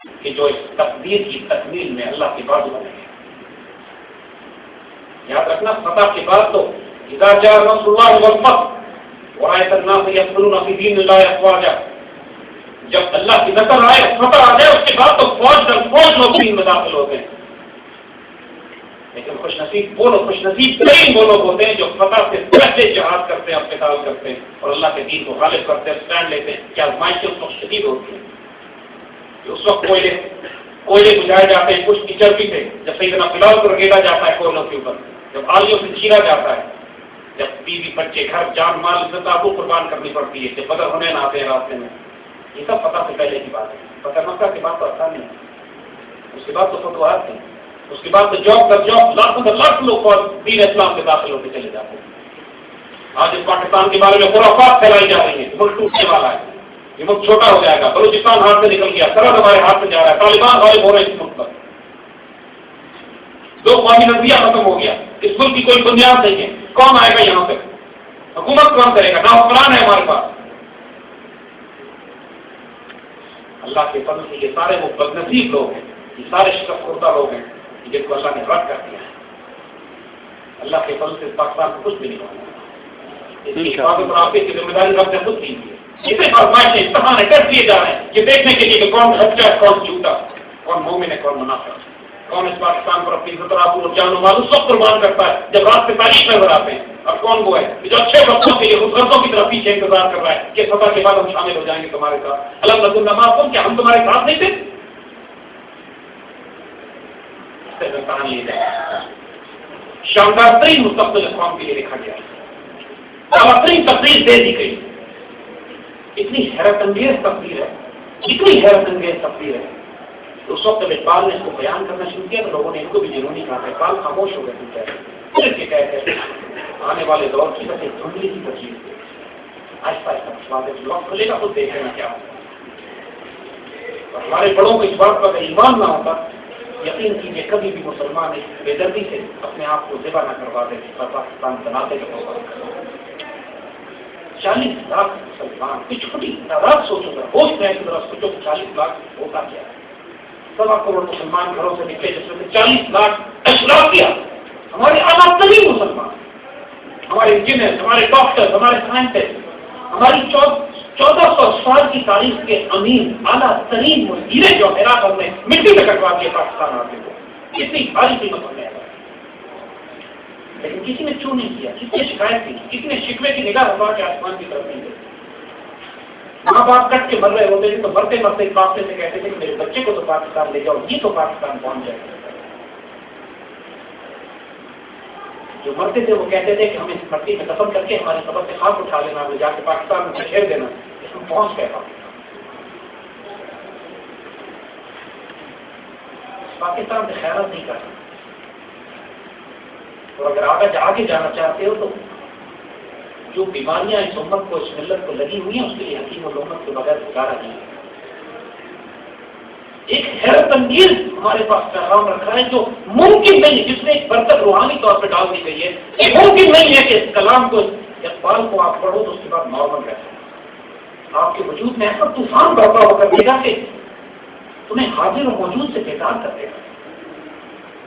کہ جو اس تقدیر کی تکمیل میں اللہ کی بات بنے گی. یاد رکھنا فتح کے بعد تو اذا جاء نصر اللہ والفتح ورأيت الناس يدخلون في دين الله افواجا، جب اللہ کی نصر آئے فتح آ جائے اس کے بعد تو فوج لوگ دین میں داخل ہوتے ہیں. لیکن خوش نصیب وہ لوگ، خوش نصیب کئی وہ لوگ ہوتے ہیں جو فتح سے پہلے جہاد کرتے ہیں، قتال کرتے ہیں اور اللہ کے دین کو غالب کرتے ہیں، اسٹینڈ لیتے ہیں. کیا آزمائشیں اس وقت شدید ہوتی ہیں کہ اس وقت کوئلے بجھائے جاتے ہیں کچھ کی چربی سے، جب سیدنا بلال کو رگیلا جاتا ہے کوئلوں کے اوپر، جب آلیوں سے چیرا جاتا ہے، جب بیوی بچے گھر جان مال عزت آبرو قربان کرنی پڑتی ہے، جب بدر ہونے نہ آتے ہیں راستے میں. یہ سب فتح سے پہلے کی بات ہے. فتح مکہ کی بات تو آسان نہیں ہے، اس کے بعد تو فتوحات تھیں، اس کے بعد تو جاب در جاب لاکھوں در لاکھ لوگ دین اسلام میں داخل ہوتے چلے جاتے ہیں. آج اس پاکستان کے بارے میں خرافات پھیلائی جا رہی ہیں، ملک ٹوٹنے والا ہے، یہ ملک چھوٹا ہو جائے گا، بلوچستان ہاتھ سے نکل گیا، سرحد ہمارے ہاتھ سے جا رہا ہے، طالبان غالب ہو رہے ہیں اس ملک پر، دو قومی نظریہ ختم ہو گیا، اس ملک کی کوئی بنیاد نہیں ہے. کون آئے گا یہاں پہ؟ حکومت کون کرے گا؟ نہ حکمران ہے ہمارے پاس. اللہ کے فضل سے یہ سارے وہ بدنصیب لوگ ہیں، یہ سارے شکست خوردہ لوگ ہیں جن کو اللہ نے رد کر دیا ہے. اللہ کے فضل سے پاکستان کو کچھ بھی نہیں ہونا. اس کی حفاظت اور آفیت کی ذمہ داری رب نے خود کی ہے. اسے آزمائشیں امتحان کر دیے جا رہے ہیں یہ دیکھنے کے لیے کہ کون سچا ہے، کون جھوٹا، کون مومن ہے، کون منافق، کون اس پاکستان پر اپنی عزت اور جان و مال اس وقت قربان کرتا ہے جب رات سے تاریخ نظر آتے ہیں، اور کون وہ ہے جو اچھے وقتوں کے لیے اس غرضوں کی طرف پیچھے انتظار کر رہا ہے کہ فتح کے بعد ہم شامل ہو جائیں گے تمہارے ساتھ. الحمد للہ کیا ہم تمہارے ساتھ نہیں تھے؟ یہ جائے شاندار ترین مستقبل قوم کے لیے لکھا گیا ہے، بہترین تقریر دے دی گئی. اتنی حیرت انگیز تقریر ہے، اتنی حیرت انگیز تقریر ہے. اس وقت جب اقبال نے اس کو بیان کرنا شروع کیا تو لوگوں نے ان کو بھی جنونی کہا. اقبال خاموش ہو گئے، پھر یہ کہتے آنے والے دور کی بس ایک دھندلی کی تجویز تھی. آہستہ آہستہ وقت کھلے گا تو دیکھیں گے کیا ہوتا. اور ہمارے بڑوں کو اس بات پر ایمان نہ ہوتا، یقین کیجیے کبھی بھی مسلمان اس بے دردی سے اپنے آپ کو ذبح نہ کروا دے جس پر پاکستان بناتے کے طور پر 40 لاکھ مسلمان کی چھوٹی تعداد سوچو گا، ہوش میں ذرا سوچو کہ 40 لاکھ ہوتا کیا ہے. 1.25 کروڑ مسلمان گھروں سے نکلے جس میں 40 لاکھ اشراف کیا، ہمارے اعلیٰ ترین مسلمان، ہمارے انجینئر، ہمارے ڈاکٹر، ہمارے سائنٹسٹ، ہماری 1400 سال کی تاریخ کے امین اعلیٰ ترین مدیریں جو عراق ہم نے مٹی میں کٹوا کے پاکستان آتے ہیں، کتنی بھاری قیمت ہم نے ادا کی. لیکن کسی نے چوں نہیں کیا، کسی نے شکایت کی، کسی نے شکوے کی نگاہ ہوا کہ آسمان کی طرف نہیں گئی. ماں باپ کٹ کے مر رہے ہوتے تھے تو مرتے مرتے ایک باپ سے کہتے تھے کہ میرے بچے کو تو پاکستان لے جاؤ، یہ تو پاکستان پہنچ جائے. جو مرتے تھے وہ کہتے تھے کہ ہمیں اس مٹی میں دفن کر کے ہماری قبر سے خاک اٹھا لینا، وہ جا کے پاکستان میں کھیر دینا. اس میں پہنچ گئے پاکستان سے خیرات نہیں کرنا. اور اگر آگے جانا چاہتے ہو تو جو بیماریاں اس امت کو، اس ملت کو لگی ہوئی ہیں اس کے لیے حکیم اور امت کے بغیر گزارا نہیں ہے. ایک حیرت انگیز ہمارے پاس پیغام رکھا ہے جو ممکن نہیں، جس میں ایک برکت روحانی طور پہ ڈال دی گئی ہے. یہ ممکن نہیں ہے کہ اس کلام کو، اقبال کو آپ پڑھو تو اس کے بعد نارمل رہتا ہے. آپ کے وجود میں ایسا طوفان برپا ہو کر دے گا کہ تمہیں حاضر و موجود سے بیدار کر دے گا.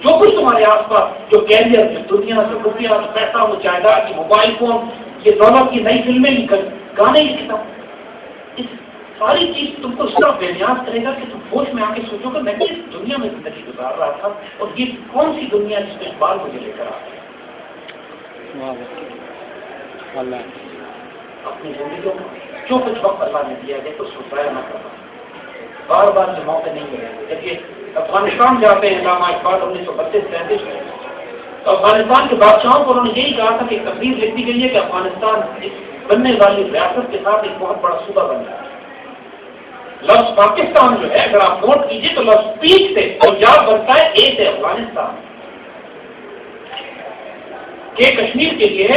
جو کچھ تمہارے آس پاس، جو کیریئر، جو دنیا سے روپیہ، جو پیسہ، وہ جائیداد، یہ موبائل فون، یہ دولت کی نئی فلمیں لکھ، گانے لکھتا، اس ساری چیز تم کو اس طرح بے نیاز کرے گا کہ تم ہوش میں آ کے سوچو کہ میں کس دنیا میں زندگی گزار رہا تھا اور یہ کون سی دنیا جس میں اقبال مجھے لے کر آ گیا. اپنی زندگیوں کو جو کچھ وقت اللہ نے دیا ہے تو اس کو ضائع نہ کرنا. بار بار یہ موقع نہیں ملے گا. جب یہ افغانستان جاتے ہیں علامہ اقبال 1932-33 میں، تو افغانستان کے بادشاہوں کو انہوں نے یہی کہا تھا کہ ایک تقریر لکھ دی گئی ہے کہ افغانستان بننے والی ریاست کے ساتھ ایک بہت بڑا صوبہ بن جائے. لفظ پاکستان جو ہے اگر آپ نوٹ کیجیے تو لفظ پیک سے پنجاب بنتا ہے، اے سے افغانستان، کے کشمیر کے لیے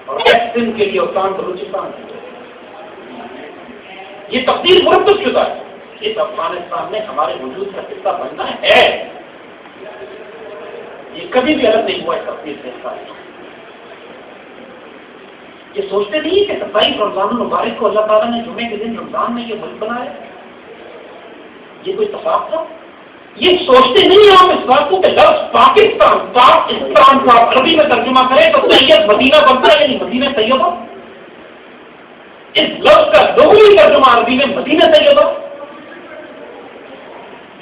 اور ایس سندھ کے لیے، افغان بلوچستان کے لیے. یہ تقدیر مرتب شدہ ہے. اس افغانستان میں ہمارے وجود کا حصہ بننا ہے. یہ کبھی بھی الگ نہیں ہوا اس تقدیر سے حصہ. یہ سوچتے نہیں کہ 27 رمضان المبارک کو اللہ تعالیٰ نے جمعے کے دن رمضان میں یہ ملک بنایا. یہ کوئی اتفاق تھا؟ یہ سوچتے نہیں آپ اس بات کو کہ لفظ پاکستان کا عربی میں ترجمہ کریں تو سید مدینہ بنتا ہے، یعنی مدینہ طیبہ. اس لفظ کا لغوی ترجمہ عربی میں مدینہ طیبہ.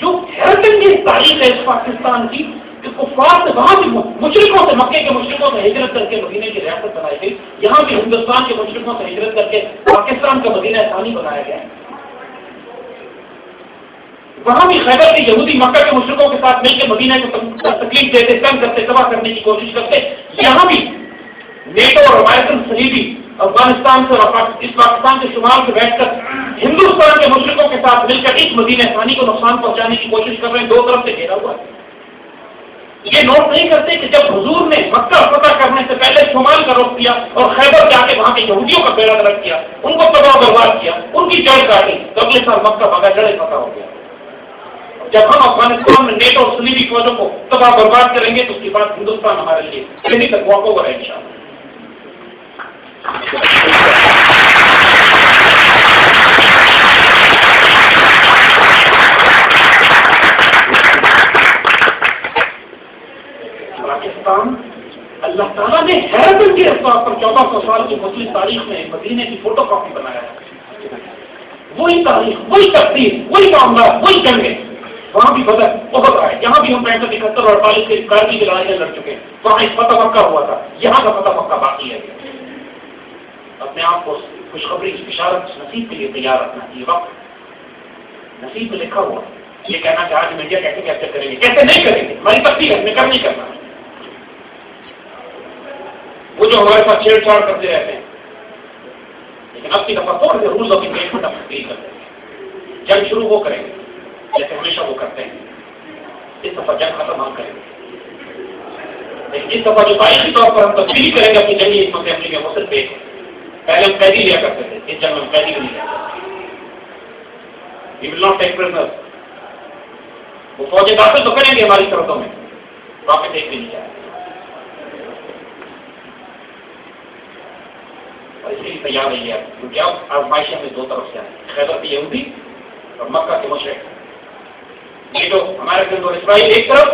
جو حیرت انگیز تاریخ ہے اس پاکستان کی کہ کفار سے وہاں بھی مشرقوں سے، مکے کے مشرقوں سے ہجرت کر کے مدینے کی ریاست بنائی گئی، یہاں بھی ہندوستان کے مشرقوں سے ہجرت کر کے پاکستان کا مدینہ ثانی بنایا گیا. وہاں بھی خیبر کے یہودی مکہ کے مشرقوں کے ساتھ مل کے مدینہ کو تکلیف دیتے، تنگ کرتے، تباہ کرنے کی کوشش کرتے. یہاں بھی نیٹو اور امریکن صلیبی افغانستان سے اور اس پاکستان کے شمال سے بیٹھ کر ہندوستان کے مشرقوں کے ساتھ مل کر اس مدینہ ثانی کو نقصان پہنچانے کی کوشش کر رہے ہیں. دو طرف سے گھیرا ہوا ہے. یہ نوٹ نہیں کرتے کہ جب حضور نے مکہ فتح کرنے سے پہلے شمال کا رخ کیا اور خیبر جا کے وہاں کے یہودیوں کا بیڑا غرق کیا، ان کو تباہ برباد کیا، ان کی جڑ کاٹی، تو اگلے سال مکہ بغیر جڑے فتح ہو گیا. جب ہم افغانستان میں نیٹو اور صلیبی فوجوں کو تباہ برباد کریں گے تو اس کے بعد ہندوستان ہمارے لیے کہیں تک واقع ہو رہا ہے انشاءاللہ. پاکستان اللہ تعالیٰ نے حیرت کے اسباب پر 1400 سال کی مسلم تاریخ میں مدینے کی فوٹو کاپی بنایا ہے. وہی تاریخ، وہی تقدیر، وہی معاملات، وہی جنگیں. وہاں بھی بدر بہت آئے، یہاں بھی ہم 65 71 اور 48 کے کارگل کی لڑائیاں لڑ چکے ہیں. وہاں ایک فتح مکہ ہوا تھا، یہاں کا فتح مکہ باقی ہے. اپنے آپ کو خوشخبری بشارت نصیب کے لیے تیار رکھنا چاہیے. وقت نصیب میں لکھا ہوا یہ کہنا کہ آج میڈیا کیسے کیپچر کریں گے، کیسے نہیں کریں گے، ہماری تقدیر ہے، ہمیں کر نہیں کرنا. وہ جو ہمارے ساتھ چھیڑ چھاڑ کرتے رہتے ہیں، لیکن اب کی دفعہ تھوڑے سے رولز آف انگیجمنٹ ہم تبدیل کرتے ہیں. جنگ شروع وہ کریں گے جیسے ہمیشہ وہ کرتے ہیں. اس دفعہ جنگ ختم ہم کریں گے، لیکن اس دفعہ جو تاریخی طور پر ہم تبدیلی کریں گے اپنی جنگی حکمت عملی میں، وہ صرف ایک ہے. پہلے ہم قیدی لیا کرتے تھے، اس جنگ میں ہم قیدی نہیں لیا. We will not take prisoners. وہ فوجیں داخل تو کریں گے ہماری سرحدوں میں، واپس ایک بھی نہیں جائے. اور اس لیے تیار رہی ہے کیونکہ اب آزمائشیں میں دو طرف سے آئیں، خیبر کے یہودی اور مکہ کے مشرق. یہ جو ہمارے دن اور اسرائیل ایک طرف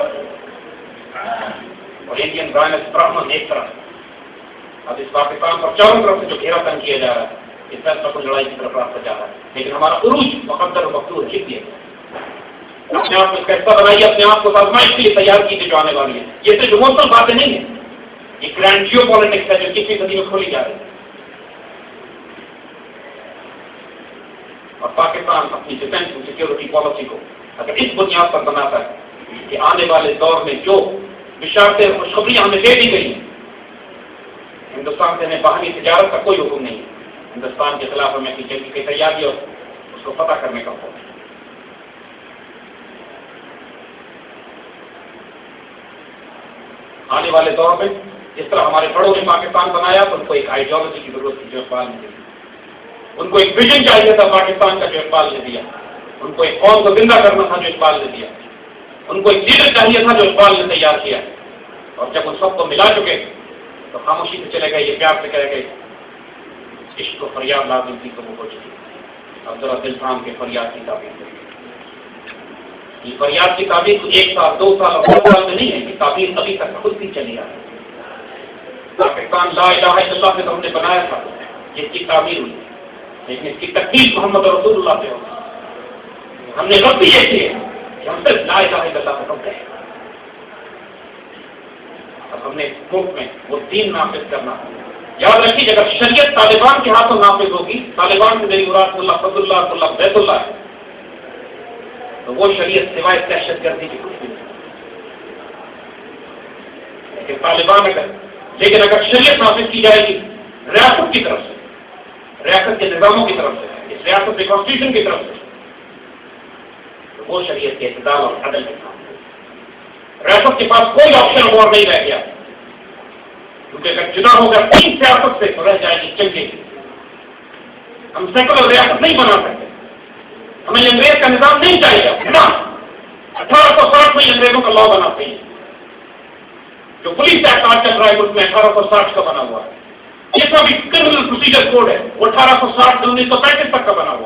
اور انڈین زائنسٹ برہمن ایک طرف. اب اس پاکستان پر چاروں طرف سے جو گھیرا تنگ کیا جا رہا ہے، اس فیصلہ کو لڑائی کی طرف راستہ جا رہا ہے. لیکن ہمارا عروج مقدر و مقدور لکھ دیا. اپنے آپ کو اس کا حصہ بنائیے، اپنے آپ کو آزمائش کے لیے تیار کیجیے جو آنے والی ہے. یہ صرف ایموشنل باتیں نہیں ہیں، یہ گرینڈ جیو پالیٹکس ہے جو 21ویں صدی میں کھولی جا رہی ہے. اور پاکستان اپنی ڈیفینس اور سیکورٹی پالیسی کو اگر اس بنیاد پر بناتا ہے کہ آنے والے دور میں جو بشارتیں اور خوشخبریاں ہمیں دے دی گئی ہیں، ہندوستان سے ہمیں باہمی تجارت کا کوئی حکم نہیں ہے. ہندوستان کے خلاف ہمیں جنگ کی تیاری اور اس کو فتح کرنے کا حکم ہے. آنے والے دور میں جس طرح ہمارے بڑوں نے پاکستان بنایا تو ان کو ایک آئیڈیالوجی کی ضرورت تھی جو اقبال نے دی. ان کو ایک ویژن چاہیے تھا پاکستان کا جو اقبال نے دیا. ان کو ایک قوم کو زندہ کرنا تھا جو اقبال نے دیا. ان کو ایک لیڈر چاہیے تھا جو اقبال نے تیار کیا. اور جب ان سب کو ملا چکے تو خاموشی سے چلے گئے، یہ پیار سے کہہ گئے عشق کو فریاد لازم تھی تو وہ ہو چکی. اب ذرا دل تھام کے فریاد کی تعبیر کریں. یہ فریاد کی تعبیر تو 1 سال 2 سال اور 10 سال میں نہیں ہے، یہ تعبیر ابھی تک خود ہی چلی آ رہی ہے. پاکستان لا الہ الا اللہ سے تو ہم نے بنایا تھا، جس کی تعبیر ہوئی، لیکن اس کی تکمیل محمد رسول اللہ سے ہوگی. ہم نے غلطی یہ کی ہے کہ ہم صرف لا الہ الا اللہ سے کم گئے. اب ہم نے ملک میں وہ دین نافذ کرنا. یاد رکھیے اگر شریعت طالبان کے ہاتھوں نافذ ہوگی، طالبان سے میری مراد اللہ فضل اللہ بیت اللہ ہے، تو وہ شریعت سوائے دہشت گردی کی کچھ بھی نہیں. لیکن اگر شریعت نافذ کی جائے گی ریاست کی طرف سے، ریاست کے نظاموں کی طرف سے، اس ریاست کے کانسٹیٹیوشن کی طرف سے، تو وہ شریعت کے اعتدال اور عدل کے ساتھ. ریاست کے پاس کوئی آپشن اور نہیں رہ گیا، کیونکہ اگر جدا ہو گیا 3 سیاست سے تو رہ جائے گی چنگے. ہم سیکولر ریاست نہیں بنا سکتے، ہمیں انگریز کا نظام نہیں چاہیے نا. 1860 میں انگریزوں کا لا بنا چاہیے. جو پولیس ایکٹ آج چل رہا ہے اس میں 1860 کا بنا ہوا ہے. یہ سب کرمنل پروسیجر کوڈ ہے، وہ 1860 سے 1935 تک کا بنا ہوا.